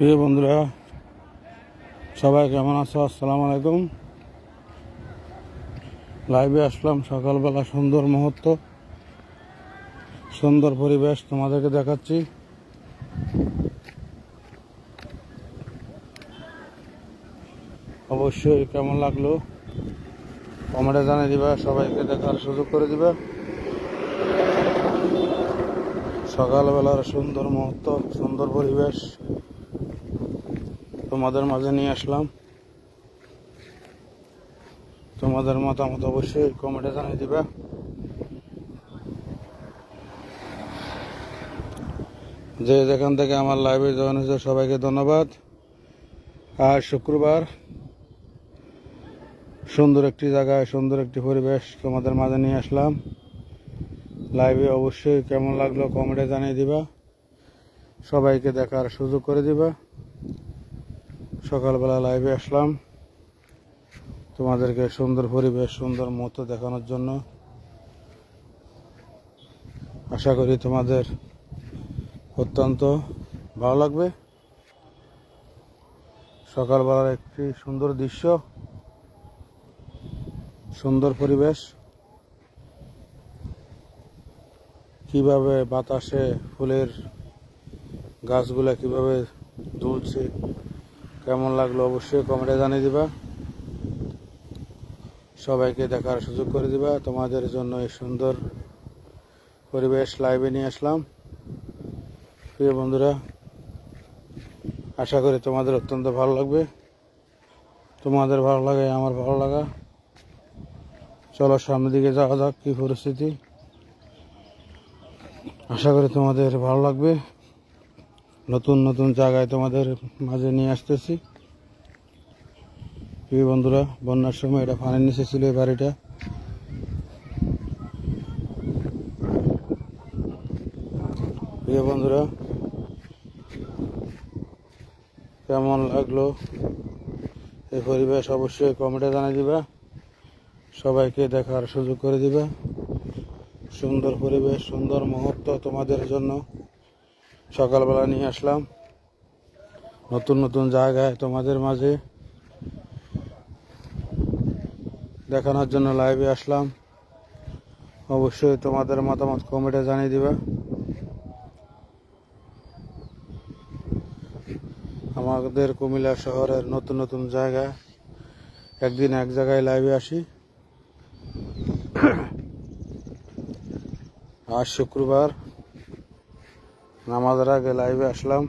প্রিয় বন্ধুরা, সবাই কেমন আছো? আসসালামু আলাইকুম। লাইভে আসলাম সকালবেলা। সুন্দর মুহূর্ত, সুন্দর পরিবেশ তোমাদেরকে দেখাচ্ছি। অবশ্যই কেমন লাগলো কমেন্টে জানিয়ে দিবা, সবাইকে দেখার সুযোগ করে দিবা। সকালবেলার সুন্দর মুহূর্ত, সুন্দর পরিবেশ তোমাদের মাঝে নিয়ে আসলাম। তোমাদের মতামত অবশ্যই কমেন্টে জানিয়ে দিবা। যে যেখান থেকে আমার লাইভে জয়েন হয়েছে সবাইকে ধন্যবাদ। আজ শুক্রবার, সুন্দর একটি জায়গায় সুন্দর একটি পরিবেশ তোমাদের মাঝে নিয়ে আসলাম। লাইভে অবশ্যই কেমন লাগলো কমেন্টে জানিয়ে দিবা, সবাইকে দেখার সুযোগ করে দিবা। সকালবেলা লাইভে আসলাম তোমাদেরকে সুন্দর পরিবেশ, সুন্দর মুহূর্ত দেখানোর জন্য। আশা করি তোমাদের অত্যন্ত ভালো লাগবে। সকালবেলার একটি সুন্দর দৃশ্য, সুন্দর পরিবেশ, কিভাবে বাতাসে ফুলের গাছগুলা কিভাবে দুলছে, কেমন লাগলো অবশ্যই কমেন্টে জানিয়ে দিবা। সবাইকে দেখার সুযোগ করে দিবা। তোমাদের জন্য এই সুন্দর পরিবেশ লাইভে নিয়ে আসলাম। প্রিয় বন্ধুরা, আশা করি তোমাদের অত্যন্ত ভালো লাগবে। তোমাদের ভালো লাগে আমার ভালো লাগা। চলো সামনের দিকে যাওয়া যাক। কি পরিস্থিতি, আশা করি তোমাদের ভালো লাগবে। নতুন নতুন জায়গায় তোমাদের মাঝে নিয়ে আসতেছি। প্রিয় বন্ধুরা, বন্যার সময় এটা পানির নিচে ছিল এই বাড়িটা। প্রিয় বন্ধুরা, কেমন লাগলো এই পরিবেশ অবশ্যই কমেন্টে জানিয়ে দিবা, সবাইকে দেখার সুযোগ করে দিবা। সুন্দর পরিবেশ, সুন্দর মুহূর্ত তোমাদের জন্য সকালবেলা নিয়ে আসলাম। নতুন নতুন জায়গায় তোমাদের মাঝে দেখানোর জন্য লাইভে আসলাম। অবশ্যই তোমাদের মতামত কমেন্টে জানিয়ে দিবা। আমাদের কুমিল্লা শহরের নতুন নতুন জায়গা, একদিন এক জায়গায় লাইভে আসি। আজ শুক্রবার, নামাজের আগে লাইভে আসলাম।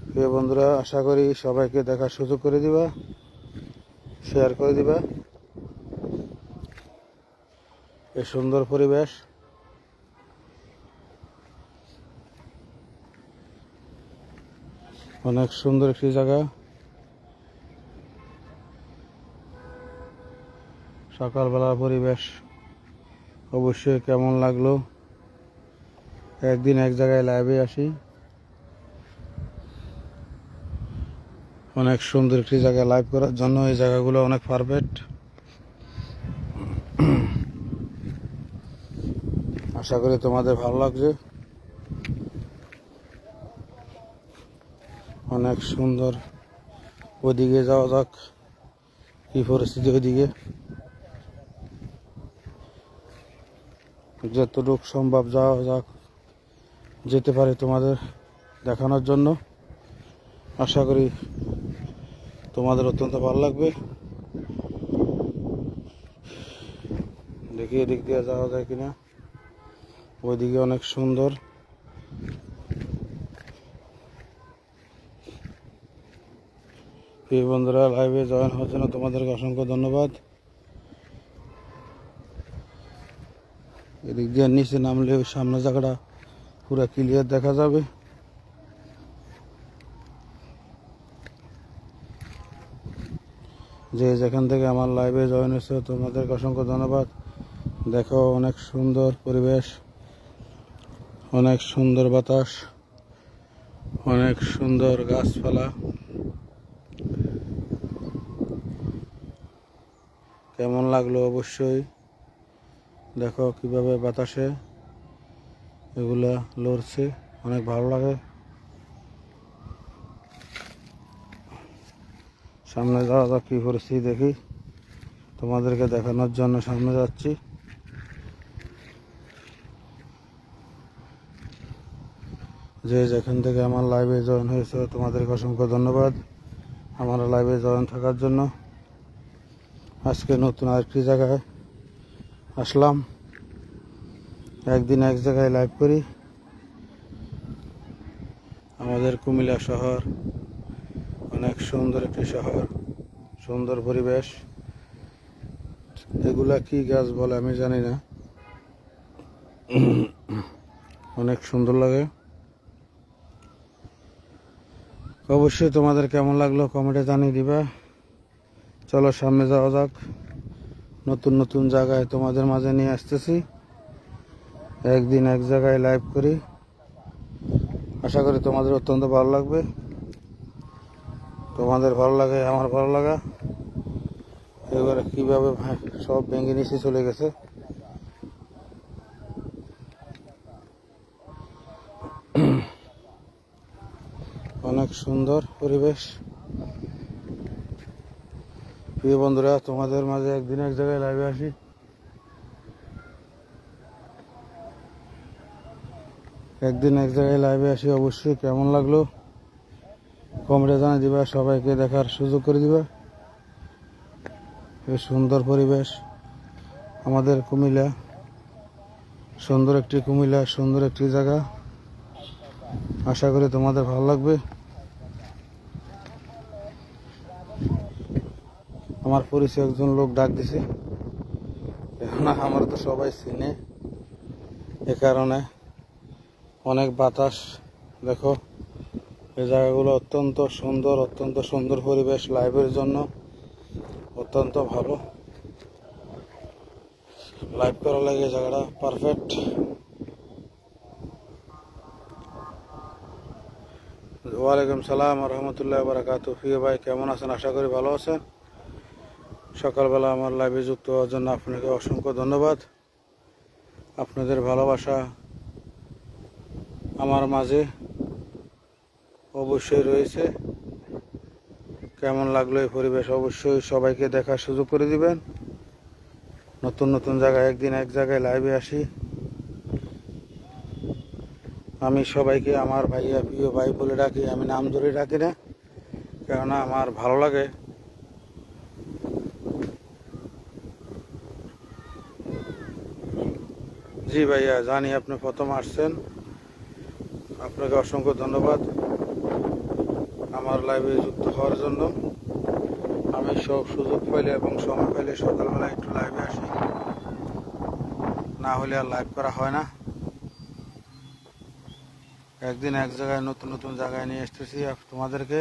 প্রিয় বন্ধুরা, আশা করি সবাইকে দেখার সুযোগ করে দিবা, শেয়ার করে দিবা। এই সুন্দর পরিবেশ, অনেক সুন্দর একটি জায়গা। সকালবেলার পরিবেশ অবশ্যই কেমন লাগলো। একদিন এক জায়গায় লাইভে আসি। অনেক সুন্দর একটি জায়গায় লাইভ করার জন্য এই জায়গাগুলো অনেক পারফেক্ট। আশা করি তোমাদের ভালো লাগছে। অনেক সুন্দর। ওইদিকে যাওয়া যাক, কি পরিস্থিতি ওইদিকে। যতটুকু সম্ভব যাওয়া যাক, যেতে পারি তোমাদের দেখানোর জন্য। আশা করি তোমাদের অত্যন্ত ভালো লাগবে। দেখি এদিক দিয়ে যাওয়া যায় কিনা। ওইদিকে অনেক সুন্দর। প্রিয় বন্ধুরা, লাইভে জয়েন হওয়ার জন্য তোমাদেরকে অসংখ্য ধন্যবাদ। এদিক দিয়ে নিচে নামলে ওই সামনের জায়গাটা পুরো ক্লিয়ার দেখা যাবে। যে যেখান থেকে আমার লাইভে জয়েন হয়েছে তোমাদেরকে অসংখ্য ধন্যবাদ। দেখো, অনেক সুন্দর পরিবেশ, অনেক সুন্দর বাতাস, অনেক সুন্দর গাছপালা। কেমন লাগলো অবশ্যই দেখো, কিভাবে বাতাসে এগুলা লড়ছে, অনেক ভালো লাগে। সামনে যাওয়া যাক, কী পরিস্থিতি দেখি, তোমাদেরকে দেখানোর জন্য সামনে যাচ্ছি। যে যেখান থেকে আমার লাইভে জয়েন হয়েছে তোমাদেরকে অসংখ্য ধন্যবাদ আমার লাইভে জয়েন থাকার জন্য। আজকে নতুন আরেকটি জায়গায় আসলাম, একদিন এক জায়গায় লাইভ করি। আমাদের কুমিল্লা শহর অনেক সুন্দর একটি শহর, সুন্দর পরিবেশ। এগুলা কি গাছ বলে আমি জানি না, অনেক সুন্দর লাগে। অবশ্যই তোমাদের কেমন লাগলো কমেন্টে জানিয়ে দিবা। চলো সামনে যাওয়া যাক, নতুন নতুন জায়গায় তোমাদের মাঝে নিয়ে আসতেছি। একদিন এক জায়গায় লাইভ করি, আশা করি তোমাদের অত্যন্ত ভালো লাগবে। তোমাদের ভালো লাগে, আমার ভালো লাগা। এবারে কীভাবে সব ভেঙে নিচে চলে গেছে। অনেক সুন্দর পরিবেশ। প্রিয় বন্ধুরা, তোমাদের মাঝে একদিন এক জায়গায় লাইভে আসি। একদিন এক জায়গায় লাইভে আসি, অবশ্যই কেমন লাগলো কমেন্টে জানিয়ে দিবা, সবাইকে দেখার সুযোগ করে দিবা। এই সুন্দর পরিবেশ আমাদের কুমিল্লা, সুন্দর একটি কুমিল্লা, সুন্দর একটি জায়গা। আশা করি তোমাদের ভালো লাগবে। আমার পরিচয় একজন লোক ডাক দিছে, না আমার তো সবাই চিনে, এ কারণে অনেক বাতাস। দেখো এই জায়গাগুলো অত্যন্ত সুন্দর, অত্যন্ত সুন্দর পরিবেশ, লাইভের জন্য অত্যন্ত ভালো। লাইভ করা লাগে জায়গাটা পারফেক্ট। ওয়ালাইকুম সালাম রহমতুল্লাহ বারাকাতু। প্রিয় ভাই কেমন আছেন? আশা করি ভালো আছেন। সকালবেলা আমার লাইভে যুক্ত হওয়ার জন্য আপনাকে অসংখ্য ধন্যবাদ। আপনাদের ভালোবাসা আমার মাঝে অবশ্যই রয়েছে। কেমন লাগলো এই পরিবেশ অবশ্যই সবাইকে দেখার সুযোগ করে দিবেন। নতুন নতুন জায়গায় একদিন এক জায়গায় লাইভে আসি। আমি সবাইকে আমার ভাইয়া প্রিয় ভাই বলে ডাকি, আমি নাম ধরে ডাকি না, কেননা আমার ভালো লাগে। জি ভাইয়া, জানি আপনি প্রথম আসছেন, আপনাকে অসংখ্য ধন্যবাদ আমার লাইভে যুক্ত হওয়ার জন্য। আমি সব সুযোগ পাইলে এবং সময় পাইলে সকালবেলা একটু লাইভে আসি, না হলে আর লাইভ করা হয় না। একদিন এক জায়গায় নতুন নতুন জায়গায় নিয়ে এসতেছি তোমাদেরকে।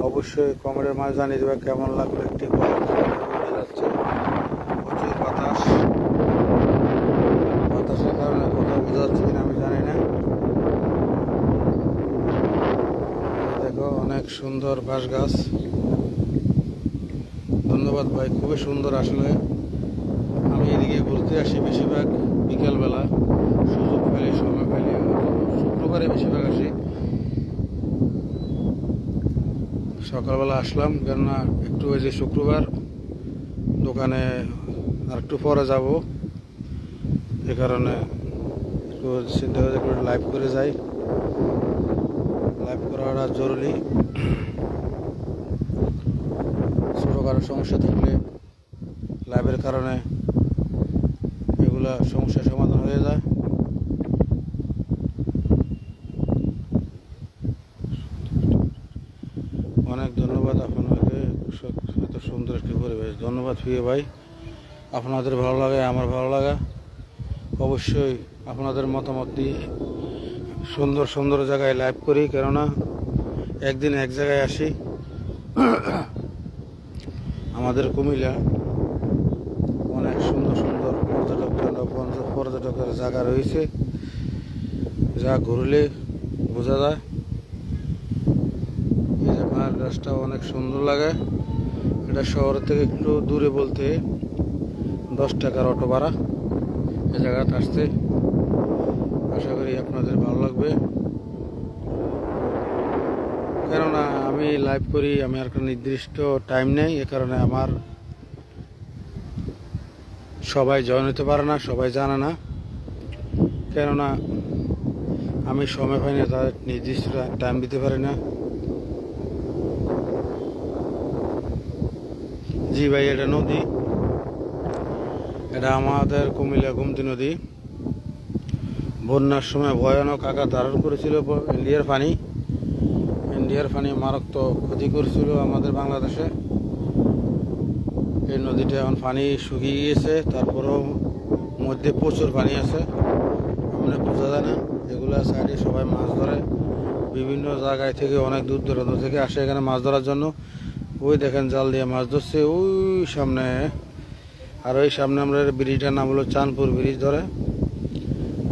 অবশ্যই কমেন্টের মাঝে জানিয়ে দেবে কেমন লাগলো। একটি যাচ্ছে প্রচুর বাতাস, বাতাসের কারণে কোথাও বোঝা যাচ্ছে কিনা আমি জানি না। দেখো অনেক সুন্দর বাঁশ গাছ। ধন্যবাদ ভাই, খুবই সুন্দর। আসলে আমি এদিকে ঘুরতে আসি বেশিরভাগ বিকালবেলা, সুযোগ পেলে সময় পেলে, শুক্রবারে বেশিরভাগ আসি। সকালবেলা আসলাম কেননা একটু ওই যে শুক্রবার দোকানে আর একটু পরে যাব, এ কারণে একটু চিন্তা করে একটু লাইভ করে যাই। লাইভ করাটা জরুরি। ছোটোখাটো সমস্যা থাকলে লাইভের কারণে এগুলা সমস্যার সমাধান হয়ে যায়। অনেক ধন্যবাদ আপনাকে, এত সুন্দর একটি পরিবেশ। ধন্যবাদ প্রিয় ভাই, আপনাদের ভালো লাগে আমার ভালো লাগা। অবশ্যই আপনাদের মতামত দিয়ে সুন্দর সুন্দর জায়গায় লাইভ করি, কেননা একদিন এক জায়গায় আসি। আমাদের কুমিল্লা অনেক সুন্দর সুন্দর পর্যটকের জায়গা রয়েছে, যা ঘুরলে বোঝা যায়। এই জায়গার গাছটা অনেক সুন্দর লাগে। এটা শহর থেকে একটু দূরে বলতে 10 টাকার অটো ভাড়া এই জায়গাতে আসতে। আশা করি আপনাদের ভালো লাগবে। কেননা আমি লাইভ করি, আমি আর একটা নির্দিষ্ট টাইম নেই, এ কারণে আমার সবাই জয়েন হতে পারে না, সবাই জানে না। কেননা আমি সময় পাই না, তাদের নির্দিষ্ট টাইম দিতে পারি না। জি ভাই, এটা নদী, এটা আমাদের কুমিল্লা গোমতী নদী। বন্যার সময় ভয়ানক আঘাত ধারণ করেছিল ইন্ডিয়ার পানি মারাত্মক ক্ষতি করেছিল আমাদের বাংলাদেশে। এই নদীটা এখন পানি শুকিয়ে গিয়েছে, তারপরেও মধ্যে প্রচুর পানি আছে, মানে বোঝা যায় না। এগুলা সাইডে সবাই মাছ ধরে, বিভিন্ন জায়গায় থেকে, অনেক দূর দূরান্ত থেকে আসে এখানে মাছ ধরার জন্য। ওই দেখেন জাল দিয়ে মাছ ধরছে ওই সামনে। আর ওই সামনে আমরা ব্রিজটার নাম হলো চাঁদপুর ব্রিজ ধরে।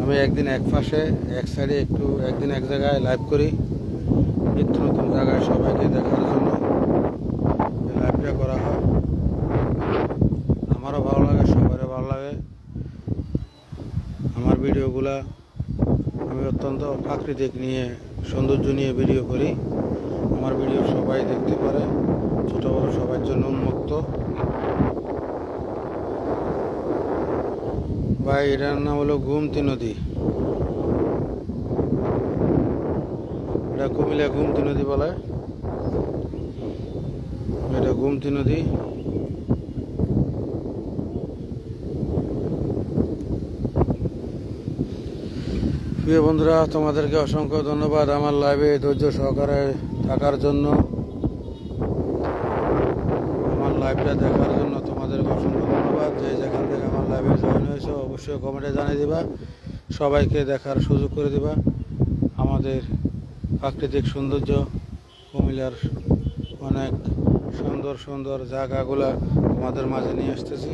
আমি একদিন এক সাইডে একদিন এক জায়গায় লাইভ করি, নিত্য নতুন জায়গায় সবাইকে দেখার জন্য লাইভটা করা হয়। আমারও ভালো লাগে, সবারও ভালো লাগে আমার ভিডিওগুলা। আমি অত্যন্ত প্রাকৃতিক নিয়ে, সৌন্দর্য নিয়ে ভিডিও করি। আমার ভিডিও সবাই দেখতে পারে, ছোট বড় সবার জন্য উন্মুক্ত। ভাই, এটার নাম হলো গোমতী নদী। এটা কুমিল্লা গোমতী নদী বলে, এটা গোমতী নদী। প্রিয় বন্ধুরা, তোমাদেরকে অসংখ্য ধন্যবাদ আমার লাইভে ধৈর্য সহকারে থাকার জন্য, আমার লাইভটা দেখার জন্য তোমাদেরকে অসংখ্য ধন্যবাদ। যে যেখান থেকে আমার লাইভে জয়েন হয়েছে অবশ্যই কমেন্টে জানিয়ে দিবা, সবাইকে দেখার সুযোগ করে দিবা। আমাদের প্রাকৃতিক সৌন্দর্য, কুমিল্লার অনেক সুন্দর সুন্দর জায়গাগুলা তোমাদের মাঝে নিয়ে আসতেছি।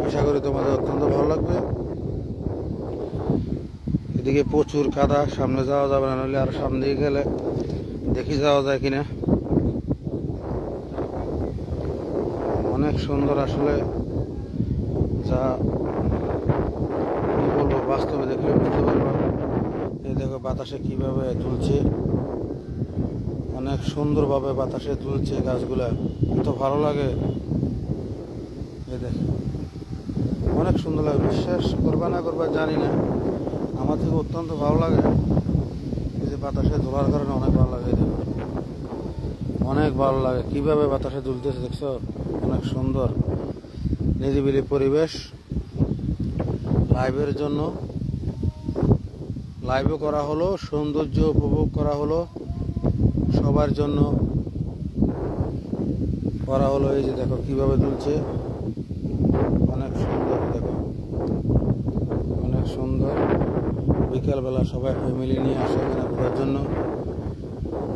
আশা করি তোমাদের অত্যন্ত ভালো লাগবে। এদিকে প্রচুর কাদা, সামনে যাওয়া যাবে না, নাহলে আর সামনে দিকে গেলে দেখি যাওয়া যায় কিনা। অনেক সুন্দর আসলে, যা কি বলবো, বাস্তবে দেখলে বুঝতে পারবো। এই দেখো বাতাসে কিভাবে দুলছে, অনেক সুন্দরভাবে বাতাসে দুলছে গাছগুলা, এত ভালো লাগে। এই দেখ, অনেক সুন্দর লাগে, বিশ্বাস করবা না করবা জানি না, আমার থেকে অত্যন্ত ভালো লাগে। এই যে বাতাসে দোলার কারণে অনেক ভালো লাগে, দেখো অনেক ভালো লাগে কিভাবে বাতাসে দুলতেছে, দেখছো? অনেক সুন্দর নিরিবিলি পরিবেশ। লাইভের জন্য লাইভও করা হলো, সৌন্দর্য উপভোগ করা হলো, সবার জন্য করা হলো। এই যে দেখো কিভাবে দুলছে, অনেক সুন্দর, দেখো অনেক সুন্দর। বিকালবেলা সবাই ফ্যামিলি নিয়ে আসে এখানে ঘোরার জন্য।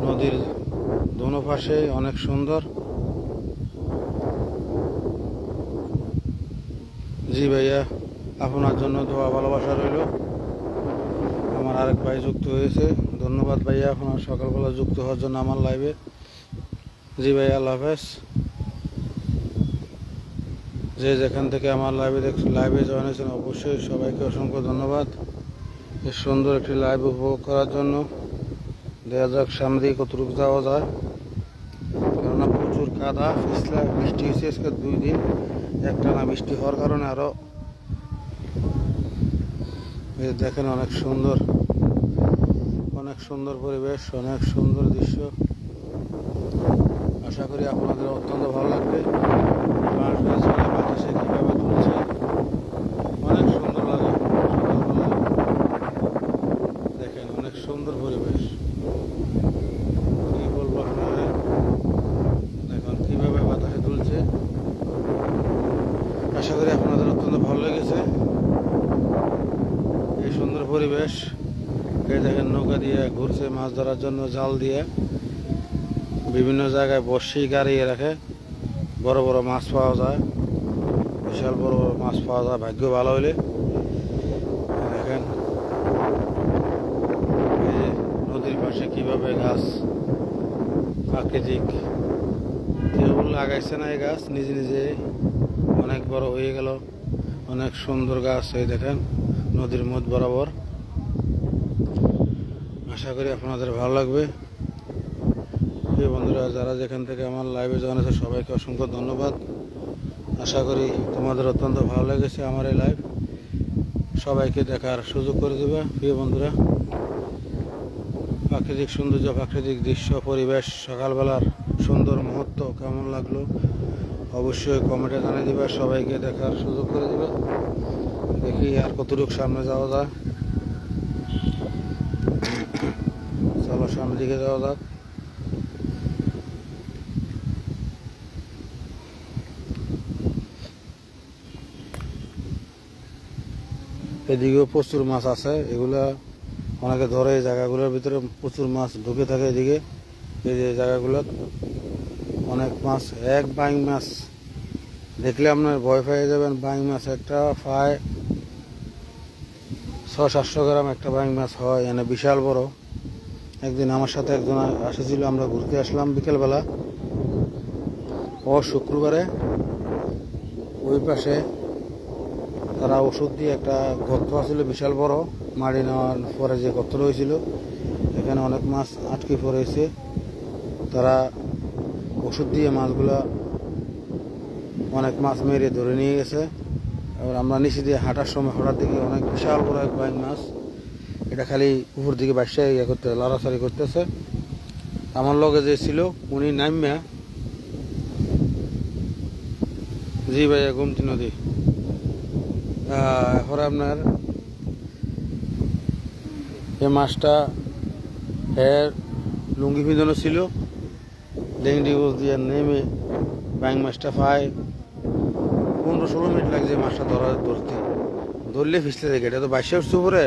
নদীর দোনো পাশে অনেক সুন্দর। জি ভাইয়া, আপনার জন্য দোয়া ভালোবাসা রইল। আমার আরেক ভাই যুক্ত হয়েছে, ধন্যবাদ ভাইয়া আপনার সকালবেলা যুক্ত হওয়ার জন্য আমার লাইভে। জি ভাইয়া, আল্লাহ হাফেজ। যে যেখান থেকে আমার লাইভে জয়েন হয়েছেন অবশ্যই সবাইকে অসংখ্য ধন্যবাদ এই সুন্দর একটি লাইভ উপভোগ করার জন্য। দেখা যাক সামনে দিকে কতটুকু যাওয়া যায়, কেননা প্রচুর কাদা পিছলা। বৃষ্টি হয়েছে আজকে 2 দিন একটানা বৃষ্টি হওয়ার কারণে আরো দেখেন অনেক সুন্দর, অনেক সুন্দর পরিবেশ, অনেক সুন্দর দৃশ্য। আশা করি আপনাদের অত্যন্ত ভালো লাগবে। বাতাসে কিভাবে তুলছে, অনেক সুন্দর লাগে। দেখেন অনেক সুন্দর পরিবেশ, কি বলবো আপনাদের। দেখুন কিভাবে বাতাসে তুলছে। আশা করি আপনাদের অত্যন্ত ভালো লেগেছে এই সুন্দর পরিবেশ। এই দেখেন নৌকা দিয়ে ঘুরছে মাছ ধরার জন্য, জাল দিয়ে বিভিন্ন জায়গায় বর্ষি গাড়িয়ে রাখে, বড় বড় মাছ পাওয়া যায়, বিশাল বড় বড় মাছ পাওয়া যায় ভাগ্য ভালো হইলে। দেখেন নদীর পাশে কিভাবে গাছ, প্রাকৃতিক কেউ লাগাইছে না, এই গাছ নিজে নিজে অনেক বড় হয়ে গেল, অনেক সুন্দর গাছ। এই দেখেন নদীর মধ্য বরাবর। আশা করি আপনাদের ভালো লাগবে। প্রিয় বন্ধুরা, যারা যেখান থেকে আমার লাইভে জয়েন আছে সবাইকে অসংখ্য ধন্যবাদ। আশা করি তোমাদের অত্যন্ত ভালো লেগেছে আমার এই লাইভ। সবাইকে দেখার সুযোগ করে দেবে। প্রিয় বন্ধুরা, প্রাকৃতিক সৌন্দর্য, প্রাকৃতিক দৃশ্য, পরিবেশ, সকালবেলার সুন্দর মুহূর্ত কেমন লাগলো অবশ্যই কমেন্টে জানিয়ে দেবে। সবাইকে দেখার সুযোগ করে দেবে। দেখি আর কতটুকু সামনে যাওয়া যায়। চলো সামনের দিকে যাওয়া যাক। এদিকেও প্রচুর মাছ আছে, এগুলা অনেকে ধরে। এই জায়গাগুলোর ভিতরে প্রচুর মাছ ঢুকে থাকে। এদিকে এই যে জায়গাগুলো অনেক মাছ, এক বাইং মাছ দেখলে আপনার ভয় পেয়ে যাবেন। বাইং মাছ একটা প্রায় 600-700 গ্রাম একটা বাইং মাছ হয়, এনে বিশাল বড়। একদিন আমার সাথে একজন এসেছিল, আমরা ঘুরতে আসলাম বিকেলবেলা। শুক্রবারে ওই পাশে তারা ওষুধ দিয়ে একটা গর্ত আছিল বিশাল বড়, মাটি নেওয়ার পরে যে গর্ত রয়েছিল এখানে অনেক মাছ আটকে পড়েছে। তারা ওষুধ দিয়ে মাছগুলা অনেক মাছ মেরে ধরে নিয়ে গেছে। এবার আমরা নিচে দিয়ে হাঁটার সময় হঠাৎ দেখি অনেক বিশাল বড় এক বাইং মাছ। এটা খালি উপর দিকে বাসায় ইয়ে করতে লড়াছড়ি করতেছে। আমার লগে যে ছিল উনি নামিয়া, জি ভাইয়া গোমতী নদী, এরপরে আপনার এই মাছটা এর লুঙ্গি ভিজানো ছিল। লেংডি গোছ দিয়ে নেমে বাইং মাছটা পায় 15-16 মিনিট লাগছে মাছটা ধরতে। ধরলে ফিসলে দেখে, এটা তো 22 উঠছে উপরে,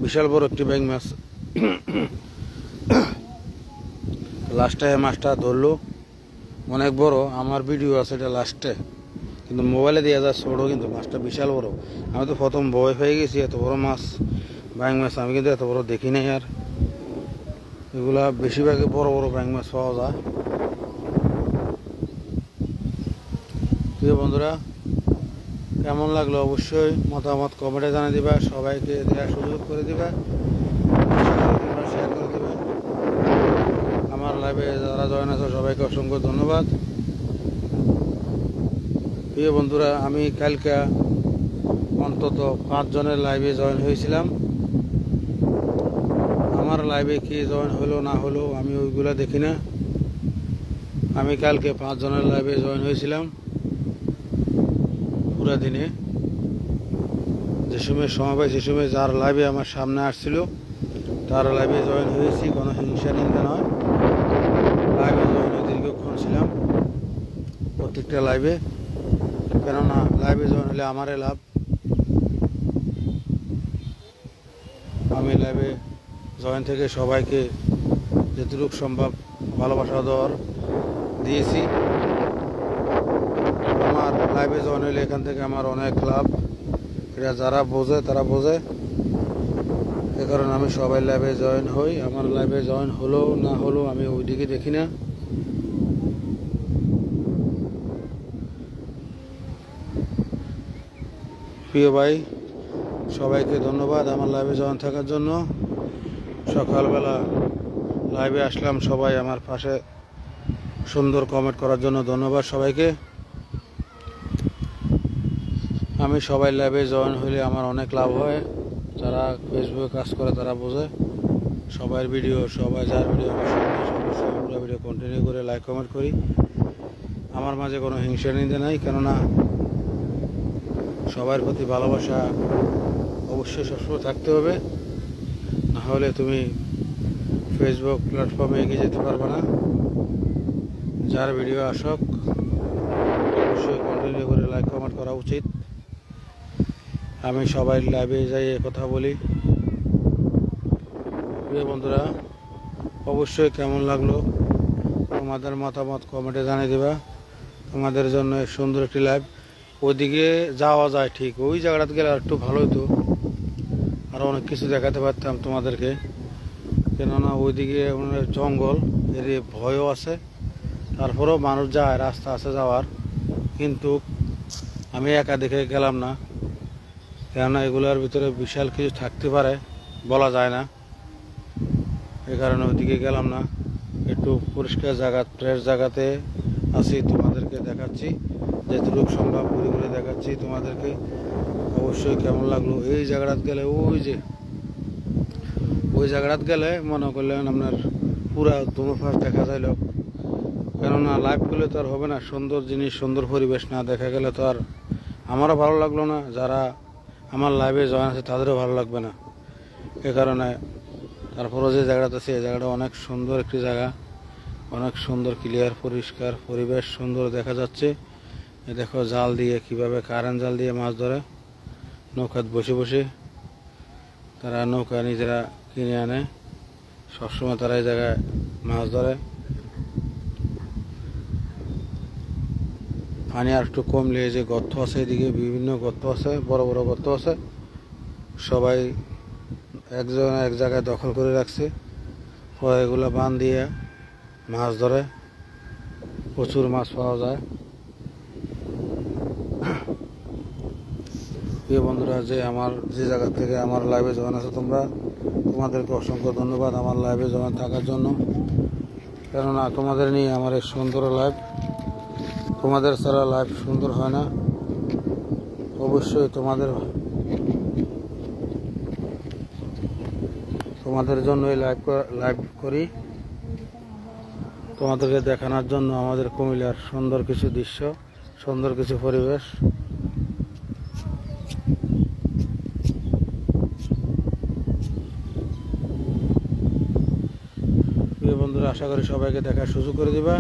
বিশাল বড় একটি বাইং মাছ। লাস্টে মাছটা ধরলো, অনেক বড়। আমার ভিডিও আছে এটা লাস্টে, কিন্তু মোবাইলে দেওয়া যায় ছোটো, কিন্তু মাছটা বিশাল বড়। আমি তো প্রথম ভয় পেয়ে গেছি, এত বড় মাছ বাইং মাছ আমি কিন্তু এত বড় দেখি নাই। আর এগুলা বেশিরভাগই বড় বড় বাইং মাছ পাওয়া যায়। প্রিয় বন্ধুরা, কেমন লাগলো অবশ্যই মতামত কমেন্টে জানিয়ে দিবা। সবাইকে দেওয়ার সুযোগ করে দিবা, শেয়ার করে দিবা। আমার লাইভে যারা জয়েন আছে সবাইকে অসংখ্য ধন্যবাদ। প্রিয় বন্ধুরা, আমি কালকে অন্তত 5 জনের লাইভে জয়েন হয়েছিলাম। আমার লাইভে কি জয়েন হলো না হলো আমি ওইগুলা দেখি না। আমি কালকে 5 জনের লাইভে জয়েন হয়েছিলাম পুরা দিনে। যে সময় সময় যে সময় যার লাইভে আমার সামনে আসছিল তার লাইভে জয়েন হয়েছি, কোনো হিংসা নিন্দা নয়। লাইভে জয়েন হয়ে দীর্ঘক্ষণ ছিলাম প্রত্যেকটা লাইভে, কেননা লাইভে জয়েন হলে আমারই লাভ। আমি লাইভে জয়েন থেকে সবাইকে যতটুকু সম্ভব ভালোবাসা দেওয়ার দিয়েছি। আমার লাইভে জয়েন হলে এখান থেকে আমার অনেক লাভ, এটা যারা বোঝে তারা বোঝে। এ কারণে আমি সবাই লাইভে জয়েন হই। আমার লাইভে জয়েন হলো না হলো আমি ওইদিকে দেখি না। প্রিয় ভাই, সবাইকে ধন্যবাদ আমার লাইভে জয়েন থাকার জন্য। সকালবেলা লাইভে আসলাম, সবাই আমার পাশে সুন্দর কমেন্ট করার জন্য ধন্যবাদ সবাইকে। আমি সবাই লাইভে জয়েন হলে আমার অনেক লাভ হয়। যারা ফেসবুকে কাজ করে তারা বোঝে। সবার ভিডিও, সবাই যার ভিডিও পুরো ভিডিও কন্টিনিউ করে লাইক কমেন্ট করি। আমার মাঝে কোনো হিংসা নিন্দা নাই, কেননা সবার প্রতি ভালোবাসা অবশ্যই সবসময় থাকতে হবে, না হলে তুমি ফেসবুক প্ল্যাটফর্মে এগিয়ে যেতে পারবে না। যার ভিডিও আসুক অবশ্যই কন্টিনিউ করে লাইক কমেন্ট করা উচিত। আমি সবাই লাইভে যাই কথা বলি। প্রিয় বন্ধুরা, অবশ্যই কেমন লাগলো তোমাদের মতামত কমেন্টে জানিয়ে দেবা। তোমাদের জন্য সুন্দর একটি লাইভ। ওইদিকে যাওয়া যায় ঠিক, ওই জায়গাটাতে গেলে আর একটু ভালো হতো, আরও অনেক কিছু দেখাতে পারতাম তোমাদেরকে। কেননা ওইদিকে জঙ্গল, এর ভয়ও আছে। তারপরেও মানুষ যায়, রাস্তা আছে যাওয়ার, কিন্তু আমি একা দেখে গেলাম না, কেননা এগুলোর ভিতরে বিশাল কিছু থাকতে পারে, বলা যায় না। এই কারণে ওইদিকে গেলাম না। একটু পরিষ্কার জায়গা, ফ্রেশ জায়গাতে আছি, তোমাদেরকে দেখাচ্ছি যেটুকু সম্ভব ঘুরে ঘুরে দেখাচ্ছি তোমাদেরকে। অবশ্যই কেমন লাগলো এই জায়গাটাত গেলে, ওই জায়গাটাত গেলে মনে করলেন আপনার পুরা ধুমফাস দেখা যাইল। কেননা লাইভ করলে তো আর হবে না, সুন্দর জিনিস সুন্দর পরিবেশ না দেখা গেলে তো আর আমারও ভালো লাগলো না, যারা আমার লাইভে জয়েন আছে তাদেরও ভালো লাগবে না। এ কারণে তারপরও যে জায়গাটা আছে এই জায়গাটা অনেক সুন্দর একটি জায়গা, অনেক সুন্দর ক্লিয়ার পরিষ্কার পরিবেশ, সুন্দর দেখা যাচ্ছে। এ দেখো জাল দিয়ে কিভাবে, কারেন্ট জাল দিয়ে মাছ ধরে নৌকাত বসে বসে। তারা নৌকা নিজেরা কিনে আনে, সবসময় তারা এই জায়গায় মাছ ধরে। পানি আর একটু কমলে যে গর্ত আছে, এদিকে বিভিন্ন গর্ত আছে, বড় বড় গর্ত আছে, সবাই একজন এক জায়গায় দখল করে রাখছে। পরে এগুলো বান দিয়ে মাছ ধরে, প্রচুর মাছ পাওয়া যায়। প্রিয় বন্ধুরা, যে আমার যে জায়গা থেকে আমার লাইভে জয়েন আছে তোমাদেরকে অসংখ্য ধন্যবাদ আমার লাইভে জয়েন থাকার জন্য। কেননা তোমাদের নিয়ে আমার এই সুন্দর লাইভ, তোমাদের ছাড়া লাইভ সুন্দর হয় না। অবশ্যই তোমাদের জন্য এই লাইভ করি, তোমাদেরকে দেখানোর জন্য আমাদের কুমিল্লার সুন্দর কিছু দৃশ্য, সুন্দর কিছু পরিবেশ। প্রিয় বন্ধুরা, আশা করি সবাইকে দেখার সুযোগ করে দিবা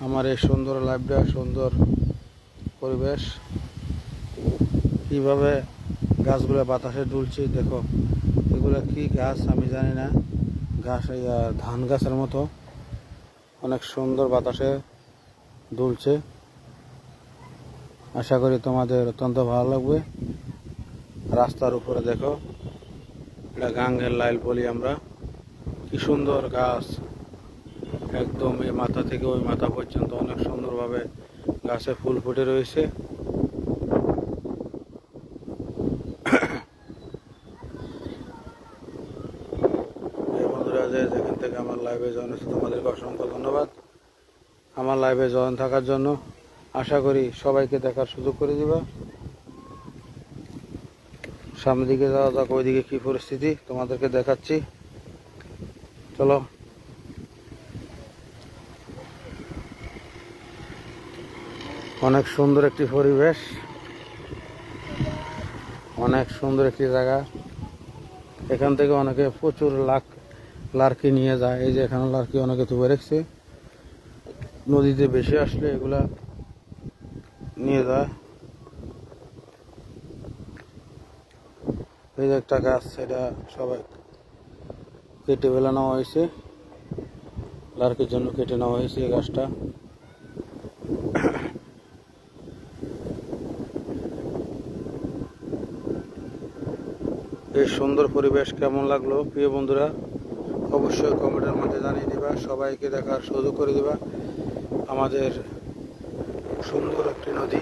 আমার এই সুন্দর লাইভটা, সুন্দর পরিবেশ। কিভাবে গাছগুলো বাতাসে দুলছে দেখো, এগুলো কি গাছ আমি জানি না, গাছ ধান গাছের মতো অনেক সুন্দর বাতাসে দুলছে। আশা করি তোমাদের অত্যন্ত ভালো লাগবে। রাস্তার উপরে দেখো, এটা গাঙ্গের লাইল বলি আমরা, কি সুন্দর গাছ, একদম এই মাথা থেকে ওই মাথা পর্যন্ত অনেক সুন্দরভাবে গাছে ফুল ফুটে রয়েছে। বন্ধুরা, যেখান থেকে আমার লাইভে জয়েন হয়েছে তোমাদেরকে অসংখ্য ধন্যবাদ আমার লাইভে জয়েন থাকার জন্য। আশা করি সবাইকে দেখার সুযোগ করে দিবা। সামনের দিকে যাওয়া যাক, ওইদিকে কি পরিস্থিতি তোমাদেরকে দেখাচ্ছি, চলো। অনেক সুন্দর একটি পরিবেশ, অনেক সুন্দর একটি জায়গা। এখান থেকে অনেকে প্রচুর লার্কি নিয়ে যায়। এই যে এখানে লার্কি অনেকে তুলে রেখেছে, নদীতে বেশি আসলে এগুলা নিয়ে যায়। এই যে একটা গাছ, এটা সবাই কেটে ফেলে নেওয়া হয়েছে, লার্কির জন্য কেটে নেওয়া হয়েছে এই গাছটা। এই সুন্দর পরিবেশ কেমন লাগলো প্রিয় বন্ধুরা, অবশ্যই কমেন্টের মধ্যে জানিয়ে দিবা। সবাইকে দেখার সুযোগ করে দিবা আমাদের সুন্দর একটি নদী,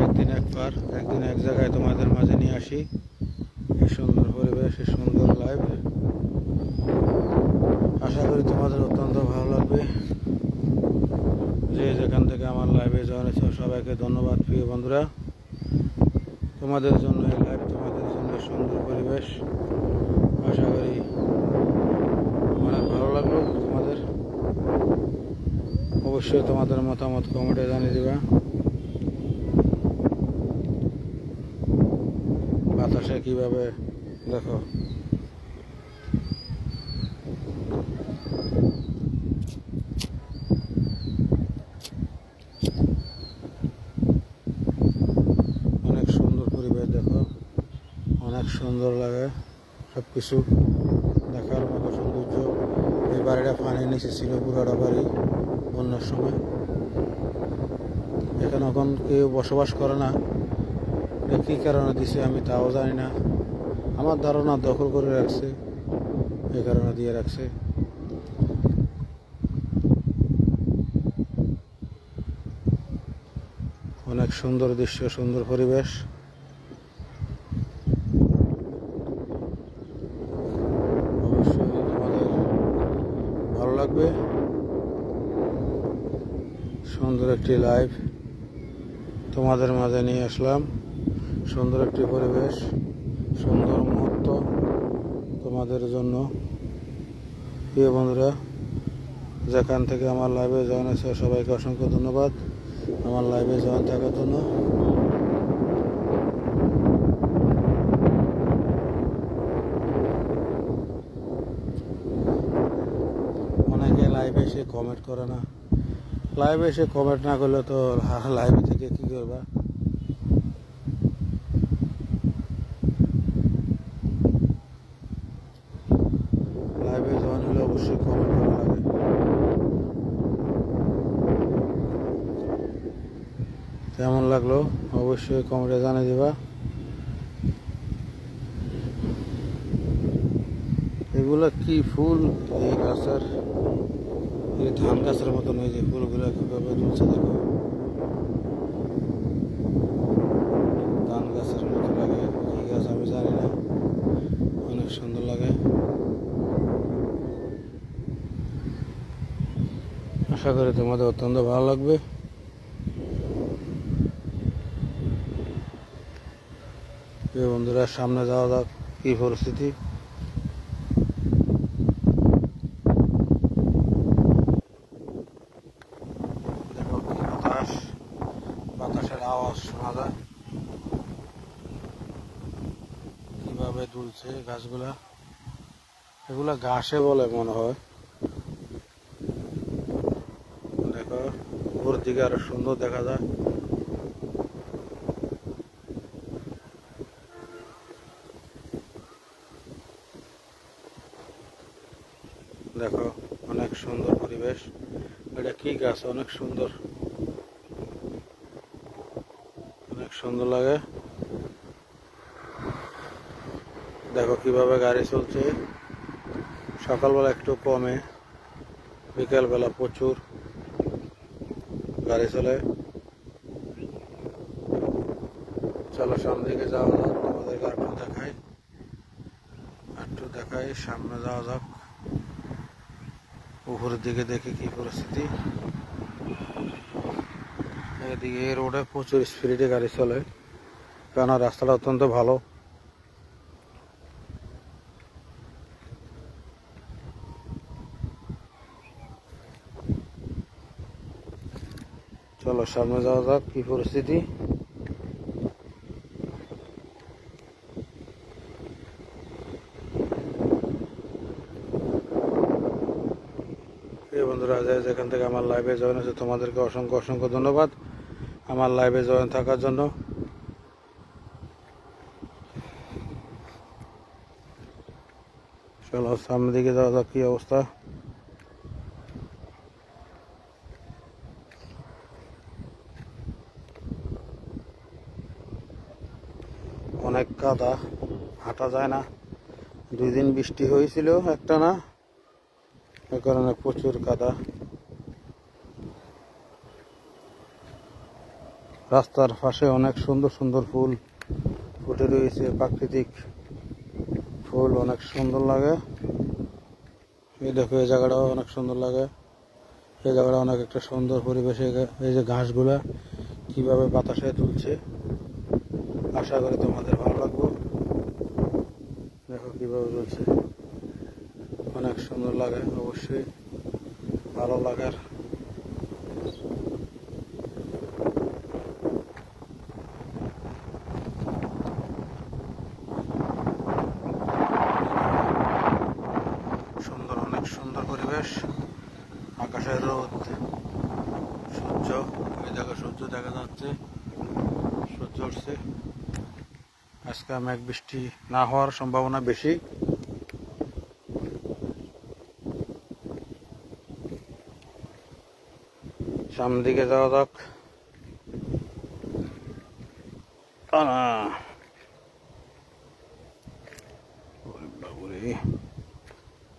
একদিন একদিন এক জায়গায় তোমাদের মাঝে নিয়ে আসি এই সুন্দর পরিবেশ, এই সুন্দর লাইভ। আশা করি তোমাদের অত্যন্ত ভালো লাগবে। যে যেখান থেকে আমার লাইভে জয়েন হয়েছে সবাইকে ধন্যবাদ প্রিয় বন্ধুরা। তোমাদের জন্য এই লাইভ, তোমাদের জন্য সুন্দর পরিবেশ, আশা করি অনেক ভালো লাগলো তোমাদের। অবশ্যই তোমাদের মতামত কমেন্টে জানিয়ে দিবা। বাতাসে কিভাবে দেখো, অনেক সুন্দর পরিবেশ দেখো, অনেক সুন্দর লাগে সবকিছু দেখার মতো সৌন্দর্য। এই বাড়িটা পানির নিচে ছিল, পুরাটা বাড়ি বন্যার সময়। এখানে এখন কেউ বসবাস করে না, কি কারণে দিছে আমি তাও জানি না, আমার ধারণা দখল করে রাখছে, এই কারণে দিয়ে রাখছে। অনেক সুন্দর দৃশ্য, সুন্দর পরিবেশ। সুন্দর একটি লাইভ তোমাদের মাঝে নিয়ে আসলাম। সুন্দর একটি পরিবেশ, সুন্দর মুহূর্ত তোমাদের জন্য। প্রিয় বন্ধুরা, যেখান থেকে আমার লাইভে জয়েন আছে সবাইকে অসংখ্য ধন্যবাদ আমার লাইভে জয়েন থাকার জন্য। অনেকে লাইভে এসে কমেন্ট করে না, লাইভে এসে কমেন্ট না করলে তো লাইভে থেকে কি করবা। লাইভে জয়েন হলে অবশ্যই কমেন্ট করা লাগে। কেমন লাগলো অবশ্যই কমেন্টে জানিয়ে দিবা। এগুলো কি ফুল? এই গাছের, এই ধান গাছের মতন এই যে ফুলগুলো কিভাবে তুলছে দেখো। ধান গাছের মতো লাগে, কি গাছ আমি জানি না, অনেক সুন্দর লাগে। আশা করি তোমাদের অত্যন্ত ভালো লাগবে। বন্ধুরা, সামনে যাওয়া যাক, কি পরিস্থিতি। দেখো কি বাতাস, বাতাসের আওয়াজ শোনা যায়, কিভাবে দুলছে গাছগুলা। এগুলা ঘাসে বলে মনে হয়। দেখো উপর দিকে আরো সুন্দর দেখা যায়। দেখো অনেক সুন্দর পরিবেশ। এটা কি গাছ? অনেক সুন্দর, অনেক সুন্দর লাগে। দেখো কিভাবে গাড়ি চলছে। সকালবেলা একটু কমে, বিকালবেলা প্রচুর গাড়ি চলে। চলো সামনে দিকে যাওয়া যাক, তোমাদেরকে একটু দেখাই। সামনে যাওয়া যাক, উপরের দিকে দেখি কি পরিস্থিতি। এদিকে রোডে প্রচুর স্পিডে গাড়ি চলে, কারণ রাস্তাটা অত্যন্ত ভালো। চলো সামনে যাওয়া যাক, কি পরিস্থিতি। বন্ধুরা, যেখান থেকে আমার লাইভে জয়েন আছে তোমাদেরকে অসংখ্য অসংখ্য ধন্যবাদ আমার লাইভে জয়েন থাকার জন্য। চলো সামনের দিকে যাওয়া যাক, কি অবস্থা। অনেক কাদা, হাঁটা যায় না। 2 দিন বৃষ্টি হয়েছিল একটা না, এ কারণে প্রচুর কাদা। রাস্তার পাশে অনেক সুন্দর সুন্দর ফুল ফুটে রয়েছে, প্রাকৃতিক ফুল, অনেক সুন্দর লাগে। এই দেখো এই জায়গাটাও অনেক সুন্দর লাগে। এই জায়গাটা অনেক একটা সুন্দর পরিবেশ। এই যে ঘাসগুলা কিভাবে বাতাসে তুলছে, আশা করি তোমাদের ভালো লাগবে। দেখো কিভাবে তুলছে, অনেক সুন্দর লাগে, অবশ্যই ভালো লাগার। সুন্দর, অনেক সুন্দর পরিবেশ। আকাশের রোদ, সূর্য, ওই জায়গায় সূর্য দেখা যাচ্ছে, সূর্য উঠছে। আজকে মেঘ বৃষ্টি না হওয়ার সম্ভাবনা বেশি। সামনের দিকে যাওয়া যাক।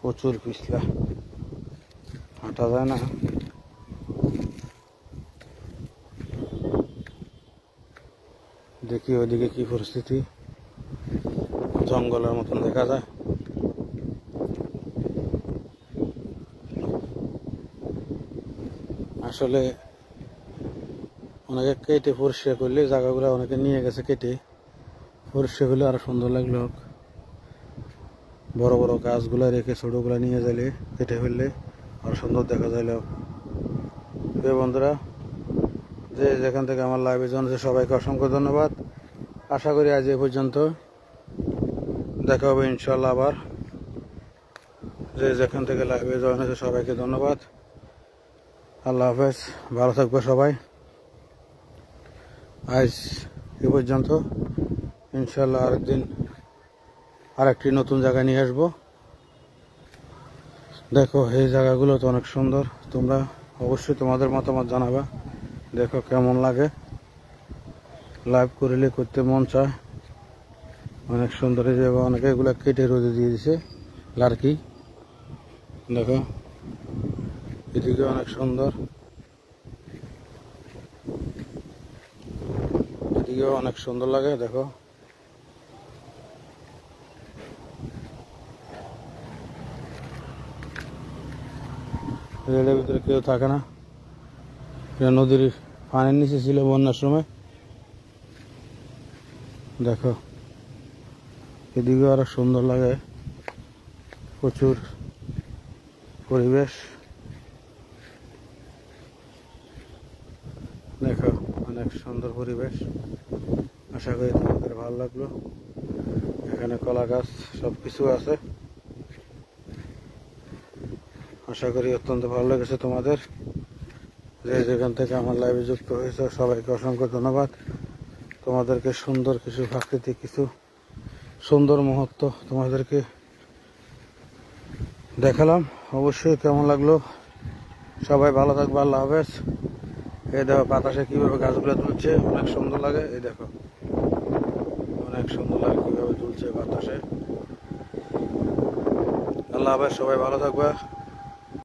প্রচুর পিছলা, হাঁটা যায় না। দেখি ওইদিকে কি পরিস্থিতি, জঙ্গলের মতন দেখা যায়। আসলে অনেকে কেটে পরিষ্কার করলে জায়গাগুলো অনেকে নিয়ে গেছে কেটে পরিষ্কার করলে আরো সুন্দর লাগলো। বড় বড় গাছগুলা রেখে ছোটগুলা নিয়ে যাইলে কেটে ফেললে আরো সুন্দর দেখা যাইল। প্রিয় বন্ধুরা, যে যেখান থেকে আমার লাইভে জানাচ্ছে সবাইকে অসংখ্য ধন্যবাদ। আশা করি আজ এ পর্যন্ত, দেখা হবে ইনশাল্লাহ আবার। যে যেখান থেকে লাইভে জয়েন হয়েছে সবাইকে ধন্যবাদ। আল্লাহ হাফেজ, ভালো থাকবে সবাই। আজ এ পর্যন্ত, ইনশাল্লাহ আরেকদিন আরেকটি নতুন জায়গা নিয়ে আসবো। দেখো এই জায়গাগুলো তো অনেক সুন্দর, তোমরা অবশ্যই তোমাদের মতামত জানাবা। দেখো কেমন লাগে, লাইভ করলে করতে মন চায়। অনেক সুন্দর এই জায়গা, অনেকে এগুলা কেটে রোদে দিয়ে দিছে লার্কি। দেখো এদিকে অনেক সুন্দর, এদিকেও অনেক সুন্দর লাগে। দেখো রেলের ভিতরে কেউ থাকে না, এটা নদীর পানির নিচে ছিল বন্যার সময়। দেখো এদিকে আরো সুন্দর লাগে, প্রচুর পরিবেশ। দেখো অনেক সুন্দর পরিবেশ, আশা করি তোমাদের ভালো লাগলো। এখানে কলা গাছ সবকিছু আছে, আশা করি অত্যন্ত ভালো লেগেছে তোমাদের। যে যেখান থেকে আমার লাইভে যুক্ত হয়েছে সবাইকে অসংখ্য ধন্যবাদ। তোমাদেরকে সুন্দর কিছু প্রাকৃতিক কিছু সুন্দর মুহূর্ত তোমাদেরকে দেখালাম। অবশ্যই কেমন লাগলো, সবাই ভালো থাকবে, আল্লাহ হাফেজ। এই দেখো বাতাসে কিভাবে গাছগুলো তুলছে, অনেক সুন্দর লাগে। এই দেখো অনেক সুন্দর লাগে কিভাবে তুলছে বাতাসে। আল্লাহ হাফেজ, সবাই ভালো থাকবে।